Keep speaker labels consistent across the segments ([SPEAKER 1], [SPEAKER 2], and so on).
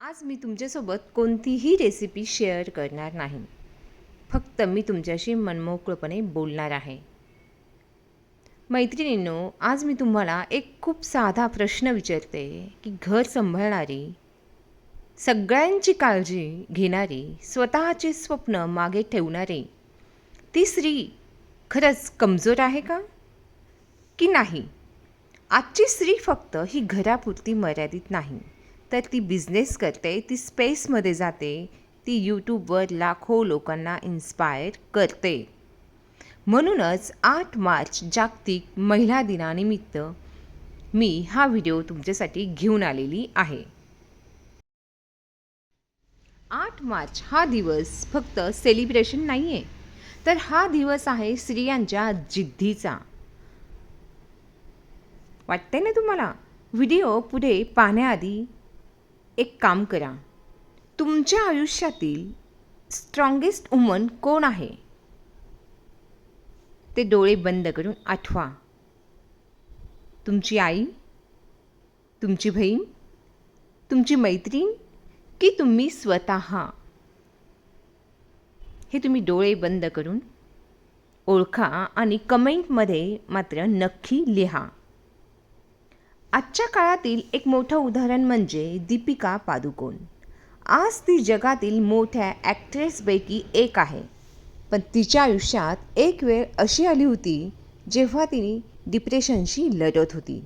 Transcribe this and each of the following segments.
[SPEAKER 1] आज मी तुमच्यासोबत कोणतीही रेसिपी शेअर करणार नाही. फक्त मी तुमच्याशी मनमोकळेपणे बोलणार आहे. मैत्रिणींनो, आज मी तुम्हाला एक खूप साधा प्रश्न विचारते की घर सांभाळणारी, सगळ्यांची काळजी घेणारी, स्वतःचे स्वप्न मागे ठेवणारी ती स्त्री खरंच कमजोर आहे का? की नाही? आजची स्त्री फक्त ही घरापुरती मर्यादित नाही, तर ती बिझनेस करते, ती स्पेसमध्ये जाते, ती यूट्यूबवर लाखो लोकांना इन्स्पायर करते. म्हणूनच 8 मार्च जागतिक महिला दिनानिमित्त मी हा व्हिडिओ तुमच्यासाठी घेऊन आलेली आहे. 8 मार्च हा दिवस फक्त सेलिब्रेशन नाही आहे, तर हा दिवस आहे स्त्रियांच्या जिद्दीचा. वाटते ना तुम्हाला? व्हिडिओ पुढे पाहण्याआधी एक काम करा. तुमच्या आयुष्यातील स्ट्रॉंगेस्ट वुमन कोण आहे ते डोळे बंद करून आठवा. तुमची आई, तुमची बहीण, तुमची मैत्रीण की तुम्ही स्वतः? हे तुम्ही डोळे बंद करून ओळखा आणि कमेंटमध्ये मात्र नक्की लिहा. आजच्या काळातील एक मोठं उदाहरण म्हणजे दीपिका पादुकोण. आज ती जगातील मोठ्या ॲक्ट्रेसपैकी एक आहे. पण तिच्या आयुष्यात एक वेळ अशी आली होती जेव्हा तिने डिप्रेशनशी लढत होती.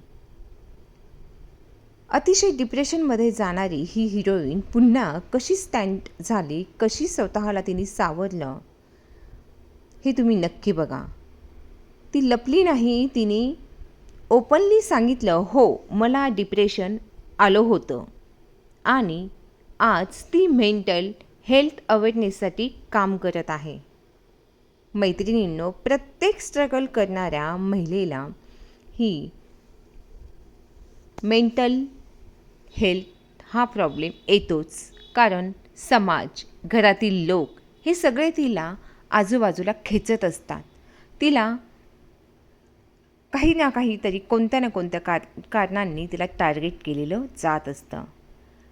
[SPEAKER 1] अतिशय डिप्रेशनमध्ये जाणारी ही हिरोईन पुन्हा कशी स्टँड झाली, कशी स्वतःला तिने सावरलं, हे तुम्ही नक्की बघा. ती लपली नाही, तिने ओपनली सांगितलं, हो मला डिप्रेशन आलं होतं. आणि आज ती मेंटल हेल्थ अवेअरनेससाठी काम करत आहे. मैत्रिणींनो, प्रत्येक स्ट्रगल करणाऱ्या महिलेला ही मेंटल हेल्थ हा प्रॉब्लेम येतोच. कारण समाज, घरातील लोक हे सगळे तिला आजूबाजूला खेचत असतात. तिला काही ना काहीतरी, कोणत्या ना कोणत्या कारणांनी तिला टार्गेट केलेलं जात असतं.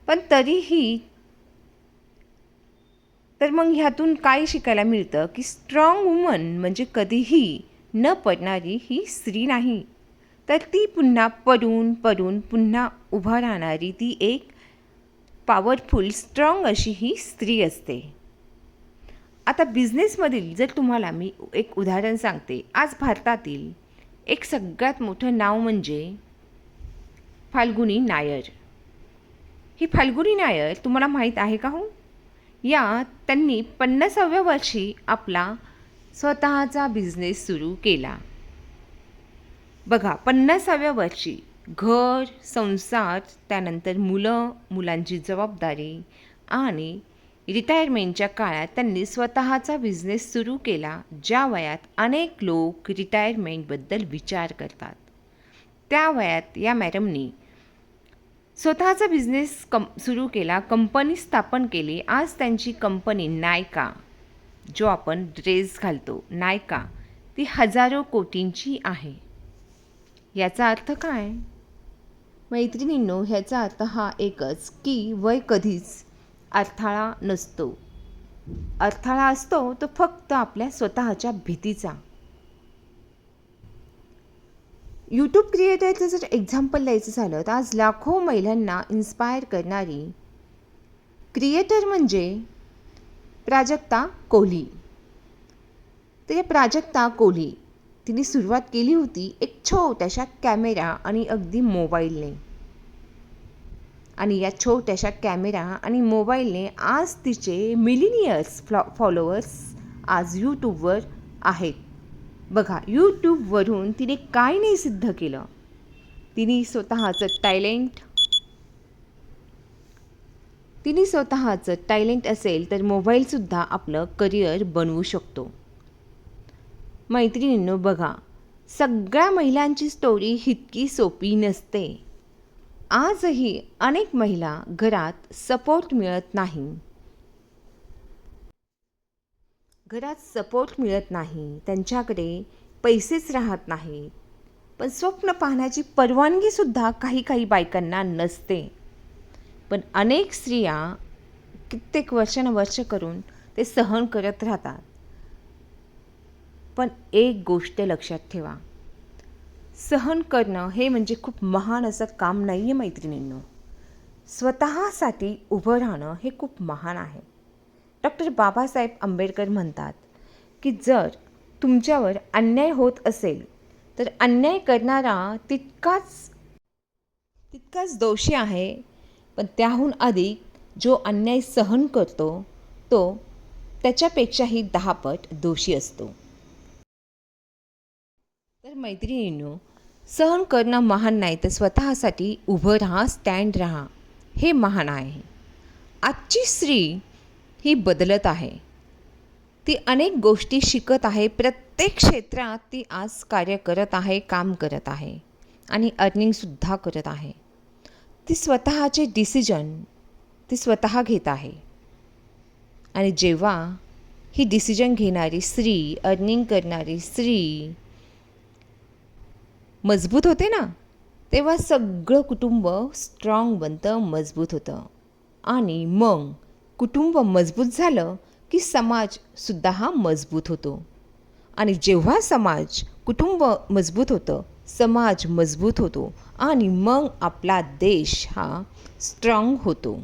[SPEAKER 1] पण तरीही तर मग ह्यातून काय शिकायला मिळतं की स्ट्रॉंग वुमन म्हणजे कधीही न पडणारी ही स्त्री नाही, तर ती पुन्हा पडून पुन्हा उभा राहणारी ती एक पॉवरफुल स्ट्रॉंग अशी ही स्त्री असते. आता बिझनेसमधील जर तुम्हाला मी एक उदाहरण सांगते. आज भारतातील एक सगळ्यात मोठं नाव म्हणजे फाल्गुनी नायर. ही फाल्गुनी नायर तुम्हाला माहीत आहे का हो? त्यांनी 50व्या वर्षी आपला स्वतःचा बिझनेस सुरू केला. बघा, 50व्या वर्षी घर, संसार, त्यानंतर मुलांची जबाबदारी आणि रिटायरमेंटच्या काळात त्यांनी स्वतःचा बिझनेस सुरू केला. ज्या वयात अनेक लोक रिटायरमेंटबद्दल विचार करतात, त्या वयात या मॅडमनी स्वतःचा बिझनेस सुरू केला, कंपनी स्थापन केली. आज त्यांची कंपनी नायका, जो आपण ड्रेस घालतो नायका, ती हजारो कोटींची आहे. याचा अर्थ काय मैत्रिणींनो? ह्याचा अर्थ हा एकच की वय कधीच अडथळा नसतो. अडथळा असतो तो फक्त आपल्या स्वतःच्या भीतीचा. यूट्यूब क्रिएटरचं जर एक्झाम्पल द्यायचं झालं तर आज लाखो महिलांना इन्स्पायर करणारी क्रिएटर म्हणजे प्राजक्ता कोहली. तर या प्राजक्ता कोहली तिने सुरुवात केली होती एक छोट्याशा कॅमेरा आणि अगदी मोबाईलने. आणि या छोट्याशा कॅमेरा आणि मोबाईलने आज तिचे मिलिनियर्स फॉलोअर्स आज यूट्यूबवर आहेत. बघा, यूट्यूबवरून तिने काय नाही सिद्ध केलं. तिने स्वतःचं टॅलेंट असेल तर मोबाईलसुद्धा आपलं करिअर बनवू शकतो. मैत्रिणींनो, बघा, सगळ्या महिलांची स्टोरी इतकी सोपी नसते. आजही अनेक महिला घरात सपोर्ट मिळत नाही, त्यांच्याकडे पैसेच राहत नाहीत. पण स्वप्न पाहण्याची परवानगीसुद्धा काही बायकांना नसते. पण अनेक स्त्रिया कित्येक वर्षानुवर्ष करून ते सहन करत राहतात. पण एक गोष्ट लक्षात ठेवा, सहन करणं हे म्हणजे खूप महान असं काम नाही आहे मैत्रिणींनो. स्वतःसाठी उभं राहणं हे खूप महान आहे. डॉक्टर बाबासाहेब आंबेडकर म्हणतात की जर तुमच्यावर अन्याय होत असेल तर अन्याय करणारा तितकाच दोषी आहे, पण त्याहून अधिक जो अन्याय सहन करतो तो त्याच्यापेक्षाही 10 पट दोषी असतो. तर मैत्रिणींनो, सहन करणं महान नाही तर स्वतःसाठी उभं राहा, स्टँड राहा, हे महान आहे. आजची स्त्री ही बदलत आहे. ती अनेक गोष्टी शिकत आहे. प्रत्येक क्षेत्रात ती आज कार्य करत आहे, काम करत आहे आणि अर्निंगसुद्धा करत आहे. ती स्वतःचे डिसिजन ती स्वतः घेत आहे. आणि जेव्हा ही डिसिजन घेणारी स्त्री, अर्निंग करणारी स्त्री मजबूत होते ना, तेव्हा सगळं कुटुंब स्ट्रॉंग बनतं, मजबूत होतं. आणि मग कुटुंब मजबूत झालं की समाजसुद्धा हा मजबूत होतो. आणि जेव्हा कुटुंब मजबूत होतं, समाज मजबूत होतो आणि मग आपला देश हा स्ट्रॉंग होतो.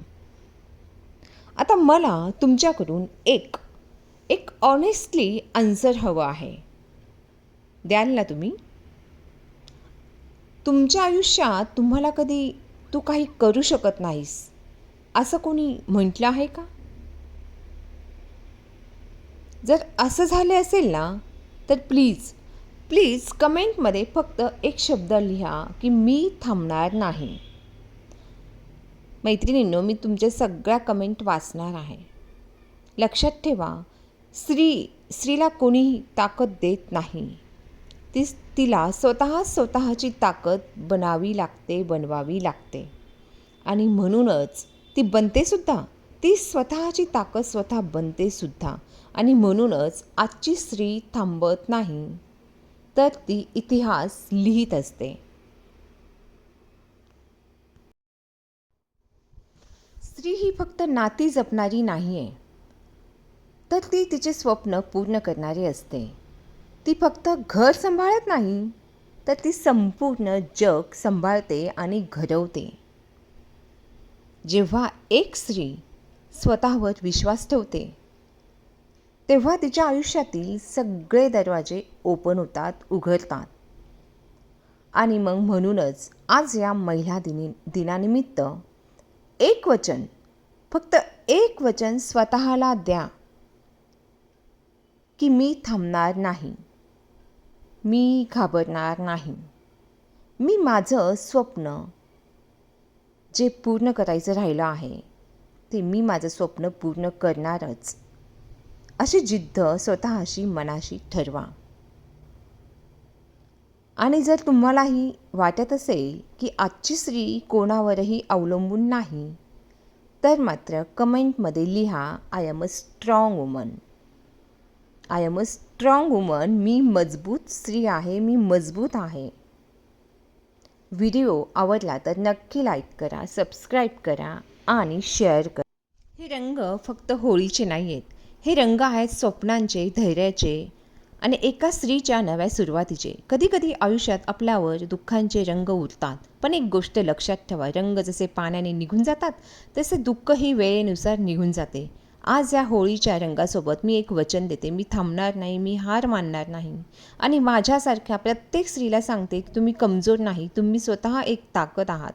[SPEAKER 1] आता मला तुमच्याकडून एक ऑनेस्टली आन्सर हवं आहे. द्याल ना तुम्ही? तुमच्या आयुष्यात तुम्हाला कधी तू काही करू शकत नाहीस असं कोणी म्हटलं आहे का? जर असं झाले असेल ना, तर प्लीज कमेंटमध्ये फक्त एक शब्द लिहा की मी थांबणार नाही. मैत्रिणींनो, मी तुमच्या सगळ्या कमेंट वाचणार आहे. लक्षात ठेवा, स्त्रीला कोणीही ताकद देत नाही. तिला स्वतःची ताकद बनवावी लागते. आणि म्हणूनच ती बनतेसुद्धा. ती स्वतःची ताकद स्वतः बनतेसुद्धा. आणि म्हणूनच आजची स्त्री थांबत नाही, तर ती इतिहास लिहित असते. स्त्री ही फक्त नाती जपणारी नाही आहे, तर ती तिचे स्वप्न पूर्ण करणारी असते. ती फक्त घर सांभाळत नाही, तर ती संपूर्ण जग सांभाळते आणि घडवते. जेव्हा एक स्त्री स्वतःवर विश्वास ठेवते, तेव्हा तिच्या आयुष्यातील सगळे दरवाजे उघडतात. आणि मग म्हणूनच आज या महिला दिनानिमित्त फक्त एक वचन स्वतःला द्या की मी थांबणार नाही, मी घाबरणार नाही, मी माझं स्वप्न जे पूर्ण करायचं राहिलं आहे ते मी माझं स्वप्न पूर्ण करणारच, अशी जिद्द स्वतःशी मनाशी ठरवा. आणि जर तुम्हालाही वाटत असेल की आजची स्त्री कोणावरही अवलंबून नाही, तर मात्र कमेंटमध्ये लिहा I am a strong woman. मी मजबूत स्त्री आहे, मी मजबूत आहे. व्हिडिओ आवडला तर नक्की लाईक करा, सबस्क्राईब करा आणि शेअर करा. हे रंग फक्त होळीचे नाही आहेत. हे रंग आहेत स्वप्नांचे, धैर्याचे आणि एका स्त्रीच्या नव्या सुरुवातीचे. कधी आयुष्यात आपल्यावर दुःखांचे रंग उरतात, पण एक गोष्ट लक्षात ठेवा, रंग जसे पाण्याने निघून जातात तसे दुःखही वेळेनुसार निघून जाते. आज या होळीच्या रंगासोबत मी एक वचन देते, मी थांबणार नाही, मी हार मानणार नाही. आणि माझ्यासारख्या प्रत्येक स्त्रीला सांगते की तुम्ही कमजोर नाही, तुम्ही स्वतः एक ताकद आहात.